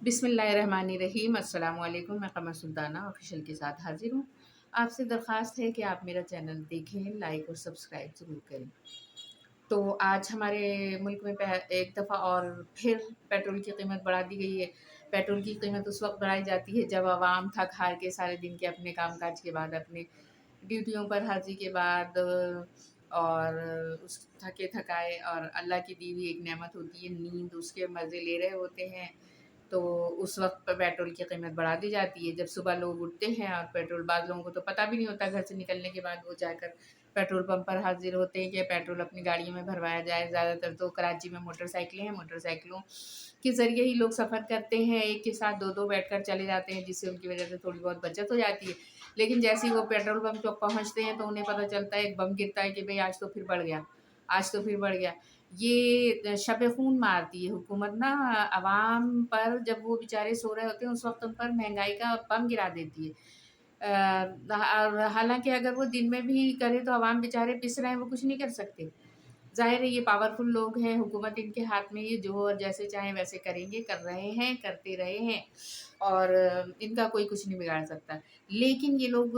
بسم اللہ الرحمن الرحیم۔ السلام علیکم، میں قمر سلطانہ آفیشیل کے ساتھ حاضر ہوں۔ آپ سے درخواست ہے کہ آپ میرا چینل دیکھیں، لائک اور سبسکرائب ضرور کریں۔ تو آج ہمارے ملک میں ایک دفعہ اور پھر پیٹرول کی قیمت بڑھا دی گئی ہے۔ پیٹرول کی قیمت اس وقت بڑھائی جاتی ہے جب عوام تھک ہار کے سارے دن کے اپنے کام کاج کے بعد، اپنے ڈیوٹیوں پر حاضری کے بعد اور اس تھکے تھکائے اور اللہ کی دی ہوئی ایک نعمت ہوتی ہے نیند، اس کے مزے لے رہے ہوتے ہیں، تو اس وقت پر پیٹرول کی قیمت بڑھا دی جاتی ہے۔ جب صبح لوگ اٹھتے ہیں اور پیٹرول، بعض لوگوں کو تو پتہ بھی نہیں ہوتا، گھر سے نکلنے کے بعد وہ جا کر پیٹرول پمپ پر حاضر ہوتے ہیں کہ پیٹرول اپنی گاڑیوں میں بھروایا جائے۔ زیادہ تر تو کراچی میں موٹر سائیکلیں ہیں، موٹر سائیکلوں کے ذریعے ہی لوگ سفر کرتے ہیں، ایک کے ساتھ دو دو بیٹھ کر چلے جاتے ہیں، جس سے ان کی وجہ سے تھوڑی بہت بچت ہو جاتی ہے۔ لیکن جیسے ہی وہ پیٹرول پمپ چوک پہنچتے ہیں تو انہیں پتہ چلتا ہے، ایک بم گرتا ہے کہ بھئی آج تو پھر بڑھ گیا، آج تو پھر بڑھ گیا۔ یہ شب خون مارتی ہے حکومت نا عوام پر، جب وہ بیچارے سو رہے ہوتے ہیں اس وقت ان پر مہنگائی کا بم گرا دیتی ہے۔ حالانکہ اگر وہ دن میں بھی کرے تو عوام بیچارے پس رہے ہیں، وہ کچھ نہیں کر سکتے۔ ظاہر ہے یہ پاورفل لوگ ہیں، حکومت ان کے ہاتھ میں، یہ جو اور جیسے چاہیں ویسے کریں گے، کر رہے ہیں، کرتے رہے ہیں، اور ان کا کوئی کچھ نہیں بگاڑ سکتا۔ لیکن یہ لوگ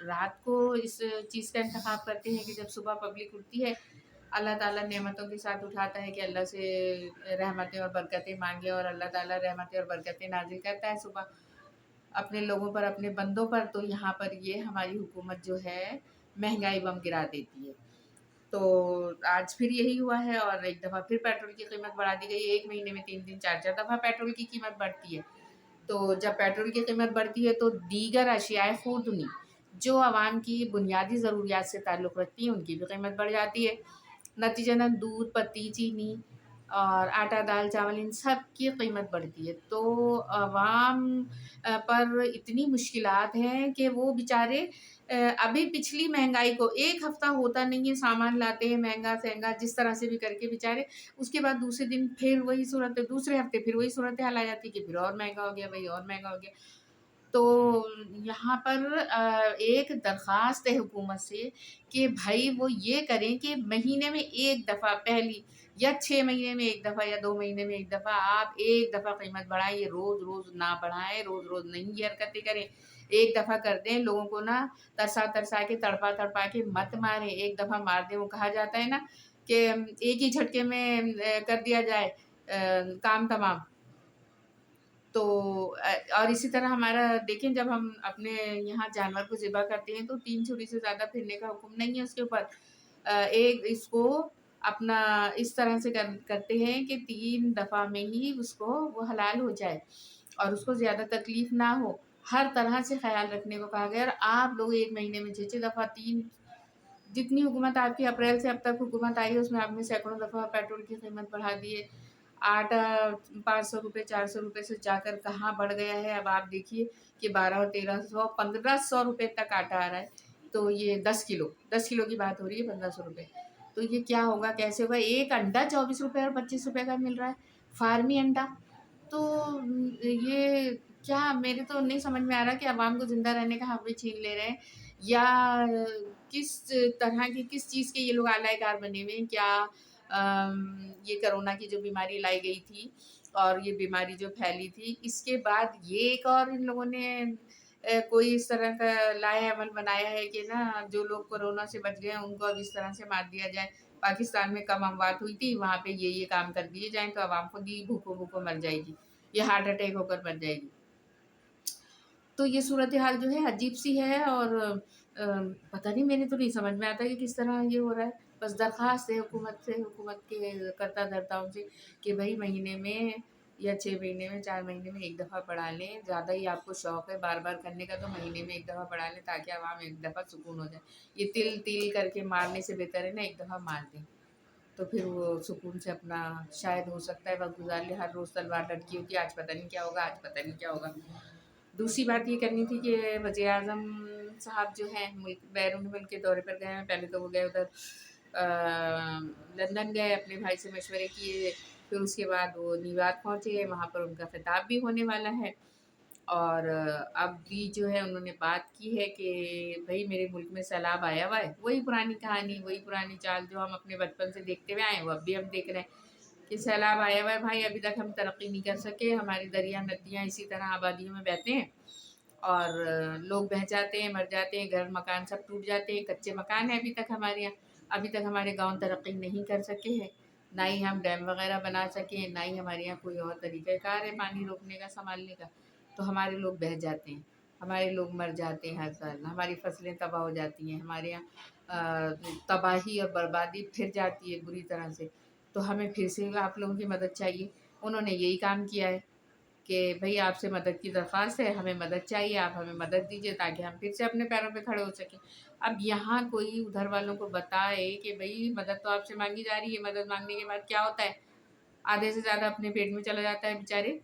رات کو اس چیز کا انتخاب کرتے ہیں کہ جب صبح پبلک اٹھتی ہے، اللہ تعالیٰ نعمتوں کے ساتھ اٹھاتا ہے کہ اللہ سے رحمتیں اور برکتیں مانگے، اور اللہ تعالیٰ رحمتیں اور برکتیں نازل کرتا ہے صبح اپنے لوگوں پر، اپنے بندوں پر۔ تو یہاں پر یہ ہماری حکومت جو ہے مہنگائی بم گرا دیتی ہے۔ تو آج پھر یہی ہوا ہے، اور ایک دفعہ پھر پیٹرول کی قیمت بڑھا دی گئی ہے۔ ایک مہینے میں 3 چار دفعہ پیٹرول کی قیمت بڑھتی ہے۔ تو جب پیٹرول کی قیمت بڑھتی ہے تو دیگر اشیاء خوردنی جو عوام کی بنیادی ضروریات سے تعلق رکھتی ہیں ان کی بھی قیمت بڑھ جاتی ہے۔ نتیجتاً دودھ، پتی، چینی اور آٹا، دال، چاول، ان سب کی قیمت بڑھتی ہے۔ تو عوام پر اتنی مشکلات ہیں کہ وہ بیچارے ابھی پچھلی مہنگائی کو، ایک ہفتہ ہوتا نہیں ہے سامان لاتے ہیں مہنگا سہنگا جس طرح سے بھی کر کے بیچارے، اس کے بعد دوسرے دن پھر وہی صورت، دوسرے ہفتے پھر وہی صورتحال آ جاتی کہ پھر اور مہنگا ہو گیا بھائی، اور مہنگا ہو گیا۔ تو یہاں پر ایک درخواست ہے حکومت سے کہ بھائی وہ یہ کریں کہ مہینے میں ایک دفعہ، پہلی یا 6 مہینے میں ایک دفعہ یا 2 مہینے میں ایک دفعہ، آپ ایک دفعہ قیمت بڑھائیں، روز روز نہ بڑھائیں، روز روز نہیں یہ حرکتیں کریں، ایک دفعہ کر دیں۔ لوگوں کو نا ترسا ترسا کے، تڑپا تڑپا کے مت ماریں، ایک دفعہ مار دیں۔ وہ کہا جاتا ہے نا کہ ایک ہی جھٹکے میں کر دیا جائے کام تمام۔ تو اور اسی طرح ہمارا دیکھیں، جب ہم اپنے یہاں جانور کو ذبح کرتے ہیں تو 3 چھری سے زیادہ پھرنے کا حکم نہیں ہے اس کے اوپر۔ ایک اس کو اپنا اس طرح سے کرتے ہیں کہ 3 دفعہ میں ہی اس کو وہ حلال ہو جائے اور اس کو زیادہ تکلیف نہ ہو۔ ہر طرح سے خیال رکھنے کو کہا گیا، اور آپ لوگ ایک مہینے میں 6 دفعہ، 3، جتنی حکومت آپ کی اپریل سے اب تک حکومت آئی ہے اس میں آپ نے سینکڑوں دفعہ پیٹرول کی قیمت بڑھا دی ہے۔ آٹا 500 روپے، 400 روپے سے جا کر کہاں بڑھ گیا ہے، اب آپ دیکھیے کہ 1200، 1300، 1500 روپے تک آٹا آ رہا ہے۔ تو یہ 10 کلو کی بات ہو رہی ہے، 1500 روپے۔ تو یہ کیا ہوگا، کیسے ہوگا؟ ایک انڈا 24 روپے اور 25 روپے کا مل رہا ہے، فارمی انڈا۔ تو یہ کیا، میرے تو نہیں سمجھ میں آ رہا کہ عوام کو زندہ رہنے کا حق بھی چھین لے رہے ہیں، یا کس طرح کی، کس چیز کے یہ لوگ اعلی کار بنے ہوئے ہیں۔ کیا یہ کرونا کی جو بیماری لائی گئی تھی اور یہ بیماری جو پھیلی تھی، اس کے بعد یہ ایک اور ان لوگوں نے کوئی اس طرح کا لائے عمل بنایا ہے کہ نا جو لوگ کورونا سے بچ گئے ہیں ان کو اب اس طرح سے مار دیا جائے۔ پاکستان میں کم اموات ہوئی تھی، وہاں پہ یہ کام کر دیے جائیں تو عوام خود ہی بھوکوں بھوکوں مر جائے گی، یہ ہارٹ اٹیک ہو کر مر جائے گی۔ تو یہ صورتحال جو ہے عجیب سی ہے، اور پتہ نہیں، میرے تو نہیں سمجھ میں آتا کہ کس طرح یہ ہو رہا ہے۔ بس درخواست ہے حکومت سے، حکومت کے کرتا دھرتاؤں سے کہ بھائی مہینے میں یا 6 مہینے میں، 4 مہینے میں ایک دفعہ بڑھا لیں۔ زیادہ ہی آپ کو شوق ہے بار بار کرنے کا تو مہینے میں ایک دفعہ بڑھا لیں تاکہ عوام ایک دفعہ سکون ہو جائے۔ یہ تل تل کر کے مارنے سے بہتر ہے نا ایک دفعہ مار دیں، تو پھر وہ سکون سے اپنا شاید ہو سکتا ہے وقت گزار لے۔ ہر روز تلوار لٹکی ہوتی ہے، آج پتہ نہیں کیا ہوگا، آج پتہ نہیں کیا ہوگا۔ دوسری بات یہ کرنی تھی کہ وزیر اعظم صاحب جو ہیں بیرون ملک کے دورے پر گئے ہیں۔ پہلے تو وہ گئے ادھر لندن گئے، اپنے بھائی سے مشورے کیے، پھر اس کے بعد وہ نیو یارک پہنچے، وہاں پر ان کا خطاب بھی ہونے والا ہے۔ اور اب بھی جو ہے انہوں نے بات کی ہے کہ بھائی میرے ملک میں سیلاب آیا ہوا ہے، وہی پرانی کہانی، وہی پرانی چال جو ہم اپنے بچپن سے دیکھتے ہوئے آئے ہیں وہ اب بھی ہم دیکھ رہے ہیں کہ سیلاب آیا ہوا ہے بھائی، ابھی تک ہم ترقی نہیں کر سکے، ہماری دریا ندیاں اسی طرح آبادیوں میں بہتے ہیں اور لوگ بہہ جاتے ہیں، مر جاتے ہیں، گھر مکان سب ٹوٹ جاتے ہیں، کچے مکان ہیں ابھی تک ہمارے یہاں، ابھی تک ہمارے گاؤں ترقی نہیں کر سکے ہیں، نہ ہی ہم ڈیم وغیرہ بنا سکیں، نہ ہی ہمارے یہاں کوئی اور طریقہ کار ہے پانی روکنے کا، سنبھالنے کا، تو ہمارے لوگ بہہ جاتے ہیں، ہمارے لوگ مر جاتے ہیں ہر سال، ہماری فصلیں تباہ ہو جاتی ہیں، ہمارے یہاں تباہی اور بربادی پھر جاتی ہے بری طرح سے، تو ہمیں پھر سے آپ لوگوں کی مدد چاہیے۔ انہوں نے یہی کام کیا ہے کہ بھئی آپ سے مدد کی درخواست ہے، ہمیں مدد چاہیے، آپ ہمیں مدد دیجیے تاکہ ہم پھر سے اپنے پیروں پہ کھڑے ہو سکیں۔ اب یہاں کوئی ادھر والوں کو بتائے کہ بھئی مدد تو آپ سے مانگی جا رہی ہے، مدد مانگنے کے بعد کیا ہوتا ہے؟ آدھے سے زیادہ اپنے پیٹ میں چلا جاتا ہے بیچارے،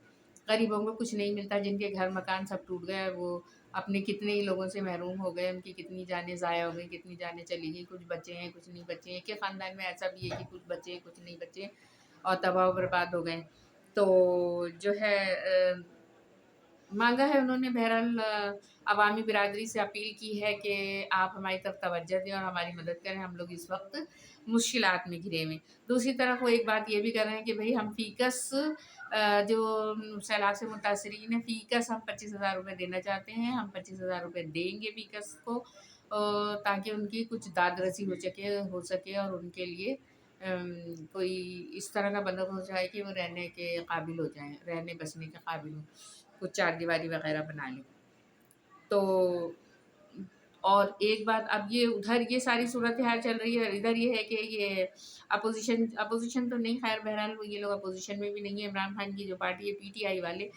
غریبوں کو کچھ نہیں ملتا، جن کے گھر مکان سب ٹوٹ گئے، وہ اپنے کتنے ہی لوگوں سے محروم ہو گئے، ان کی کتنی جانیں ضائع ہو گئی، کتنی جانیں چلی گئی، کچھ بچے ہیں کچھ نہیں بچے ہیں، کہ خاندان میں ایسا بھی ہے کہ کچھ بچے ہیں کچھ نہیں بچے اور تباہ و برباد ہو گئے۔ تو جو ہے مانگا ہے انہوں نے، بہرحال عوامی برادری سے اپیل کی ہے کہ آپ ہماری طرف توجہ دیں اور ہماری مدد کریں، ہم لوگ اس وقت مشکلات میں گھرے ہوئے ہیں۔ دوسری طرف وہ ایک بات یہ بھی کر رہے ہیں کہ بھئی ہم فی کس جو سیلاب سے متاثرین ہیں، فی کس ہم 25,000 روپے دینا چاہتے ہیں، ہم 25,000 روپے دیں گے فی کس کو، تاکہ ان کی کچھ داد رسی ہو سکے اور ان کے لیے کوئی اس طرح کا بندوبست ہو جائے کہ وہ رہنے کے قابل ہو جائیں، رہنے بسنے کے قابل ہوں، کچھ چار دیواری وغیرہ بنا لیں۔ تو اور ایک بات، اب یہ ادھر یہ ساری صورتحال چل رہی ہے، اور ادھر یہ ہے کہ یہ اپوزیشن تو نہیں، خیر بہرحال یہ لوگ اپوزیشن میں بھی نہیں ہے، عمران خان کی جو پارٹی ہے پی ٹی آئی والے،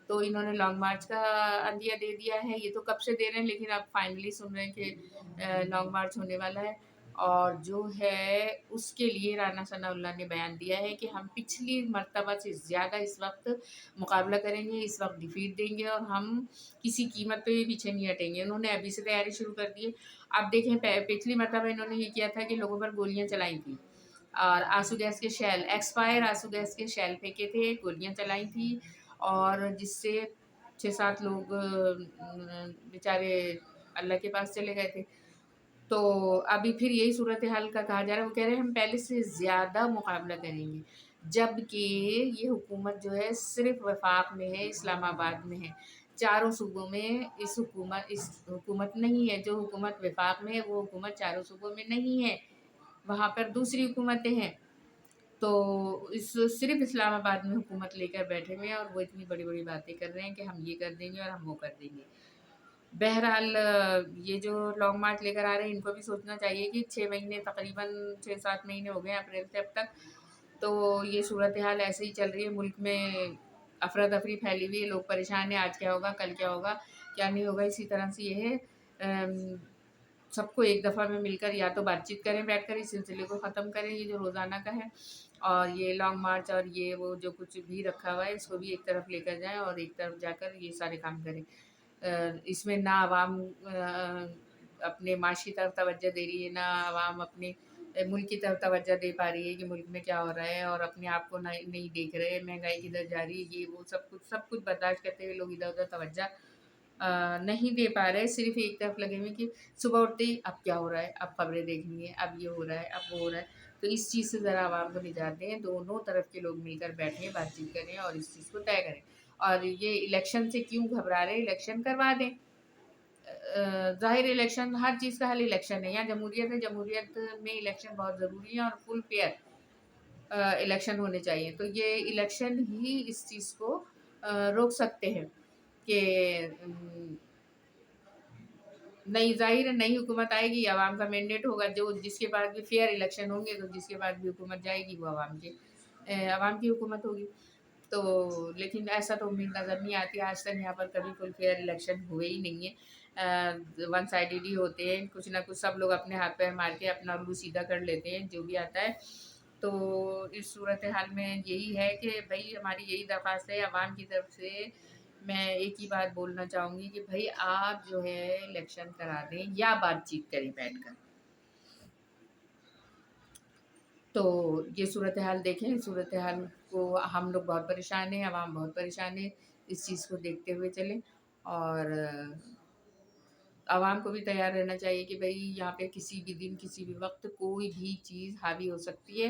تو انہوں نے لانگ مارچ کا عندیہ دے دیا ہے، یہ تو کب سے دے رہے ہیں لیکن اب فائنلی سن رہے ہیں کہ لانگ مارچ ہونے والا ہے، اور جو ہے اس کے لیے رانا ثناء اللہ نے بیان دیا ہے کہ ہم پچھلی مرتبہ سے زیادہ اس وقت مقابلہ کریں گے، اس وقت ڈیفیٹ دیں گے، اور ہم کسی قیمت پہ بھی پیچھے نہیں ہٹیں گے۔ انہوں نے ابھی سے تیاری شروع کر دی ہے۔ اب دیکھیں پچھلی مرتبہ انہوں نے یہ کیا تھا کہ لوگوں پر گولیاں چلائی تھیں، اور آنسو گیس کے شیل، ایکسپائر آنسو گیس کے شیل پھینکے تھے، گولیاں چلائی تھیں، اور جس سے 6-7 لوگ بیچارے اللہ کے پاس چلے گئے تھے۔ تو ابھی پھر یہی صورتحال کا کہا جا رہا ہے، وہ کہہ رہے ہیں ہم پہلے سے زیادہ مقابلہ کریں گے، جبکہ یہ حکومت جو ہے صرف وفاق میں ہے، اسلام آباد میں ہے، چاروں صوبوں میں اس حکومت نہیں ہے، جو حکومت وفاق میں ہے وہ حکومت چاروں صوبوں میں نہیں ہے، وہاں پر دوسری حکومتیں ہیں، تو صرف اسلام آباد میں حکومت لے کر بیٹھے ہوئے ہیں، اور وہ اتنی بڑی بڑی باتیں کر رہے ہیں کہ ہم یہ کر دیں گے اور ہم وہ کر دیں گے۔ بہرحال یہ جو لانگ مارچ لے کر آ رہے ہیں ان کو بھی سوچنا چاہیے کہ 6 مہینے تقریباً 6-7 مہینے ہو گئے ہیں اپریل سے اب تک، تو یہ صورتحال ایسے ہی چل رہی ہے، ملک میں افراتفری پھیلی ہوئی ہے، لوگ پریشان ہیں، آج کیا ہوگا کل کیا ہوگا کیا نہیں ہوگا، اسی طرح سے یہ ہے سب کو ایک دفعہ میں مل کر یا تو بات چیت کریں بیٹھ کر، اس سلسلے کو ختم کریں، یہ جو روزانہ کا ہے، اور یہ لانگ مارچ اور یہ وہ جو کچھ بھی رکھا ہوا ہے اس کو بھی ایک طرف لے کر جائیں اور ایک طرف جا کر یہ سارے کام کریں۔ اس میں نہ عوام اپنے معاشی طرف توجہ دے رہی ہے، نہ عوام اپنے ملک کی طرف توجہ دے پا رہی ہے کہ ملک میں کیا ہو رہا ہے، اور اپنے آپ کو نہیں دیکھ رہے، مہنگائی کدھر جا رہی ہے، یہ وہ سب کچھ برداشت کرتے ہوئے لوگ ادھر ادھر توجہ نہیں دے پا رہے، صرف ایک طرف لگے ہوئے کہ صبح اٹھتے ہی اب کیا ہو رہا ہے، اب خبریں دیکھنی ہے، اب یہ ہو رہا ہے، اب وہ ہو رہا ہے، تو اس چیز سے ذرا عوام کو نجات دیں، دونوں طرف کے لوگ مل کر بیٹھیں، بات چیت کریں اور اس چیز کو طے کریں، اور یہ الیکشن سے کیوں گھبرا رہے، الیکشن کروا دیں، ظاہر الیکشن ہر چیز کا حل الیکشن ہے، یہاں جمہوریت ہے، جمہوریت میں الیکشن بہت ضروری ہے اور فل فیئر الیکشن ہونے چاہیے، تو یہ الیکشن ہی اس چیز کو روک سکتے ہیں کہ نئی ظاہر ہے نئی حکومت آئے گی، عوام کا مینڈیٹ ہوگا، جو جس کے بعد بھی فیئر الیکشن ہوں گے تو جس کے بعد بھی حکومت جائے گی وہ عوام کی حکومت ہوگی، تو لیکن ایسا تو امید نظر نہیں آتی، آج تک یہاں پر کبھی کوئی فیئر الیکشن ہوئے ہی نہیں ہے، ون سائیڈڈ ہی ہوتے ہیں، کچھ نہ کچھ سب لوگ اپنے ہاتھ پیر مار کے اپنا الو سیدھا کر لیتے ہیں جو بھی آتا ہے، تو اس صورتحال میں یہی ہے کہ بھائی ہماری یہی درخواست ہے عوام کی طرف سے، میں ایک ہی بات بولنا چاہوں گی کہ بھائی آپ جو ہے الیکشن کرا دیں یا بات چیت کریں بیٹھ کر، تو یہ صورتحال دیکھیں، صورتحال کو ہم لوگ بہت پریشان ہیں، عوام بہت پریشان ہے، اس چیز کو دیکھتے ہوئے چلیں، اور عوام کو بھی تیار رہنا چاہیے کہ بھئی یہاں پہ کسی بھی دن کسی بھی وقت کوئی بھی چیز حاوی ہو سکتی ہے،